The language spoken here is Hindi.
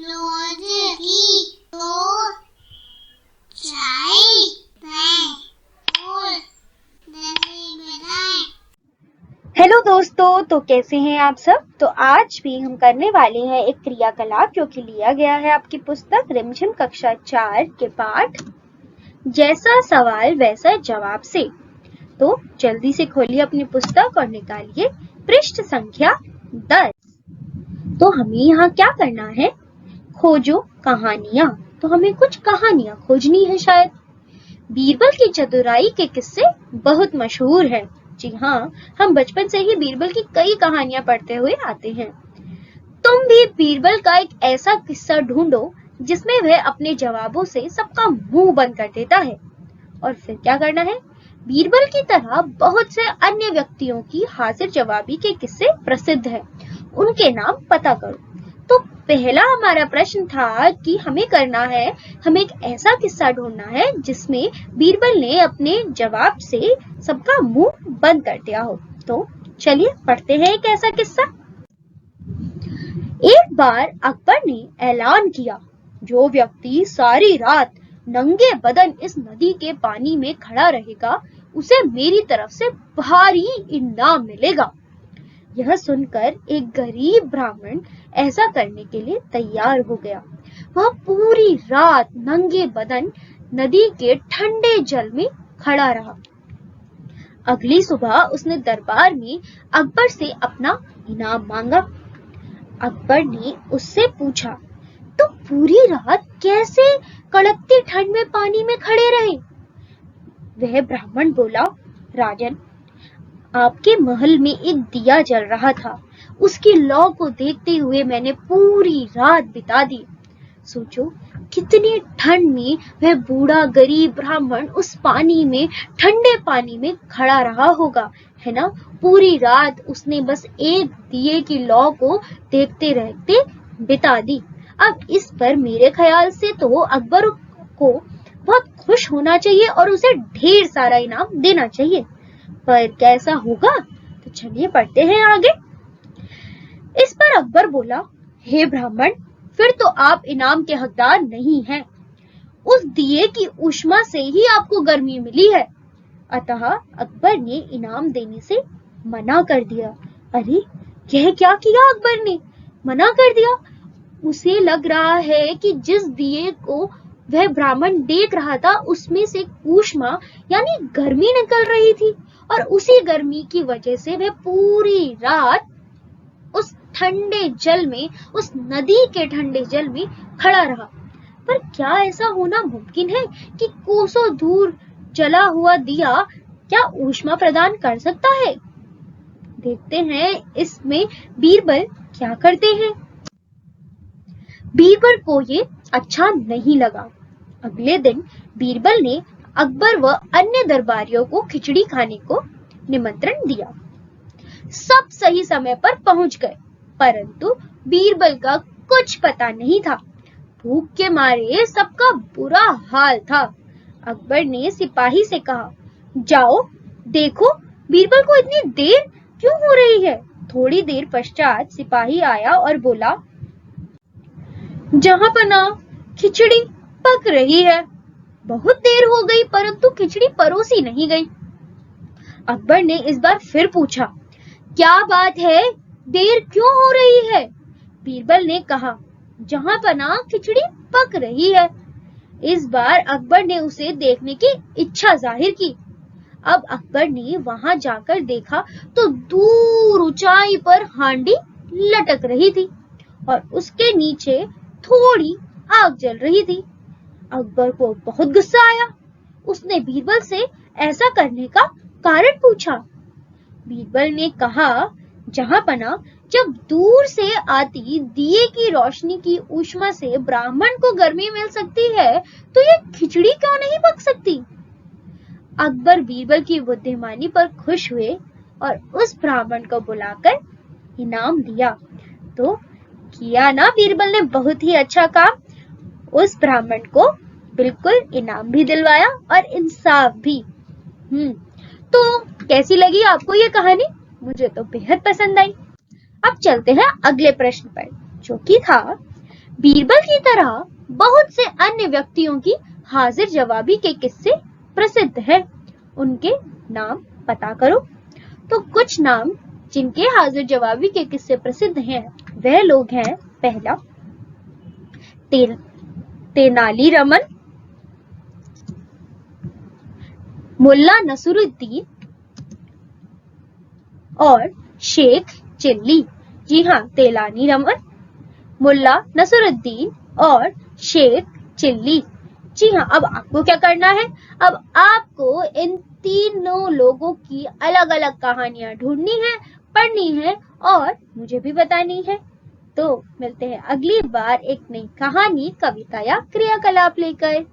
रोटी दो चाय और दही बनाए। हेलो दोस्तों, तो कैसे हैं आप सब। तो आज भी हम करने वाले हैं एक क्रियाकलाप जो कि लिया गया है आपकी पुस्तक रिमझिम कक्षा 4 के पाठ जैसा सवाल वैसा जवाब से। तो जल्दी से खोलिए अपनी पुस्तक और निकालिए पृष्ठ संख्या 10। तो हमें यहाँ क्या करना है, खोजो कहानियां। तो हमें कुछ कहानियां खोजनी है। शायद बीरबल की चतुराई के किस्से बहुत मशहूर हैं। जी हाँ, हम बचपन से ही बीरबल की कई कहानियां पढ़ते हुए आते हैं। तुम भी बीरबल का एक ऐसा किस्सा ढूंढो जिसमें वह अपने जवाबों से सबका मुंह बंद कर देता है। और फिर क्या करना है, बीरबल की तरह बहुत से अन्य व्यक्तियों की हाजिर जवाबी के किस्से प्रसिद्ध हैं, उनके नाम पता करो। तो पहला हमारा प्रश्न था कि हमें करना है, हमें एक ऐसा किस्सा ढूंढना है जिसमें बीरबल ने अपने जवाब से सबका मुंह बंद कर दिया हो। तो चलिए पढ़ते हैं एक ऐसा किस्सा। एक बार अकबर ने ऐलान किया, जो व्यक्ति सारी रात नंगे बदन इस नदी के पानी में खड़ा रहेगा उसे मेरी तरफ से भारी इनाम मिलेगा। यह सुनकर एक गरीब ब्राह्मण ऐसा करने के लिए तैयार हो गया। वह पूरी रात नंगे बदन नदी के ठंडे जल में खड़ा रहा। अगली सुबह उसने दरबार में अकबर से अपना इनाम मांगा। अकबर ने उससे पूछा, तो पूरी रात कैसे कड़कती ठंड में पानी में खड़े रहे? वह ब्राह्मण बोला, राजन, आपके महल में एक दिया जल रहा था, उसकी लौ को देखते हुए मैंने पूरी रात बिता दी। सोचो कितनी ठंड में वह बूढ़ा गरीब ब्राह्मण उस पानी में, ठंडे पानी में खड़ा रहा होगा, है ना। पूरी रात उसने बस एक दिए की लौ को देखते रहते बिता दी। अब इस पर मेरे ख्याल से तो अकबर को बहुत खुश होना चाहिए और उसे ढेर सारा इनाम देना चाहिए। पर कैसा होगा, तो चलिए पढ़ते हैं आगे। इस पर अकबर बोला, हे ब्राह्मण, फिर तो आप इनाम के हकदार नहीं हैं। उस दिए की ऊष्मा से ही आपको गर्मी मिली है। अतः अकबर ने इनाम देने से मना कर दिया। अरे, यह क्या किया अकबर ने, मना कर दिया। उसे लग रहा है कि जिस दिए को वह ब्राह्मण देख रहा था उसमें से ऊष्मा यानी गर्मी निकल रही थी, और उसी गर्मी की वजह से वह पूरी रात उस ठंडे जल में, उस नदी के ठंडे जल में खड़ा रहा। पर क्या ऐसा होना मुमकिन है कि कोसों दूर जला हुआ दिया क्या ऊष्मा प्रदान कर सकता है? देखते हैं इसमें बीरबल क्या करते हैं। बीरबल को ये अच्छा नहीं लगा। अगले दिन बीरबल ने अकबर व अन्य दरबारियों को खिचड़ी खाने को निमंत्रण दिया। सब सही समय पर पहुंच गए, परंतु बीरबल का कुछ पता नहीं था। भूख के मारे सबका बुरा हाल था। अकबर ने सिपाही से कहा, जाओ देखो बीरबल को इतनी देर क्यों हो रही है। थोड़ी देर पश्चात सिपाही आया और बोला, जहां पना, खिचड़ी पक रही है। बहुत देर हो गई परंतु खिचड़ी परोसी नहीं गई। अकबर ने इस बार फिर पूछा, क्या बात है, देर क्यों हो रही है? बीरबल ने कहा, जहां पना, खिचड़ी पक रही है। इस बार अकबर ने उसे देखने की इच्छा जाहिर की। अब अकबर ने वहां जाकर देखा तो दूर ऊंचाई पर हांडी लटक रही थी और उसके नीचे थोड़ी आग जल रही थी। अकबर को बहुत गुस्सा आया। उसने बीरबल से ऐसा करने का कारण पूछा। बीरबल ने कहा, जहां पना, जब दूर से आती दिए की रोशनी की ऊष्मा से ब्राह्मण को गर्मी मिल सकती है तो ये खिचड़ी क्यों नहीं पक सकती? अकबर बीरबल की बुद्धिमानी पर खुश हुए और उस ब्राह्मण को बुलाकर इनाम दिया। तो किया ना बीरबल ने बहुत ही अच्छा काम। उस ब्राह्मण को बिल्कुल इनाम भी दिलवाया और इंसाफ भी। तो कैसी लगी आपको ये कहानी? मुझे तो बेहद पसंद आई। अब चलते हैं अगले प्रश्न पर, जो कि था, बीरबल की तरह बहुत से अन्य व्यक्तियों की हाजिर जवाबी के किस्से प्रसिद्ध हैं। उनके नाम पता करो। तो कुछ नाम जिनके हाजिर जवाबी के किस्से प्रसिद्ध हैं वह लोग हैं, पहला तेनाली रमन, मुल्ला नसरुद्दीन और शेख चिल्ली। जी हाँ, तेलानी रमन, मुल्ला नसरुद्दीन और शेख चिल्ली। जी हाँ, अब आपको क्या करना है? अब आपको इन तीनों लोगों की अलग अलग कहानियां ढूंढनी है, पढ़नी है और मुझे भी बतानी है। तो मिलते हैं अगली बार एक नई कहानी, कविता या क्रियाकलाप लेकर।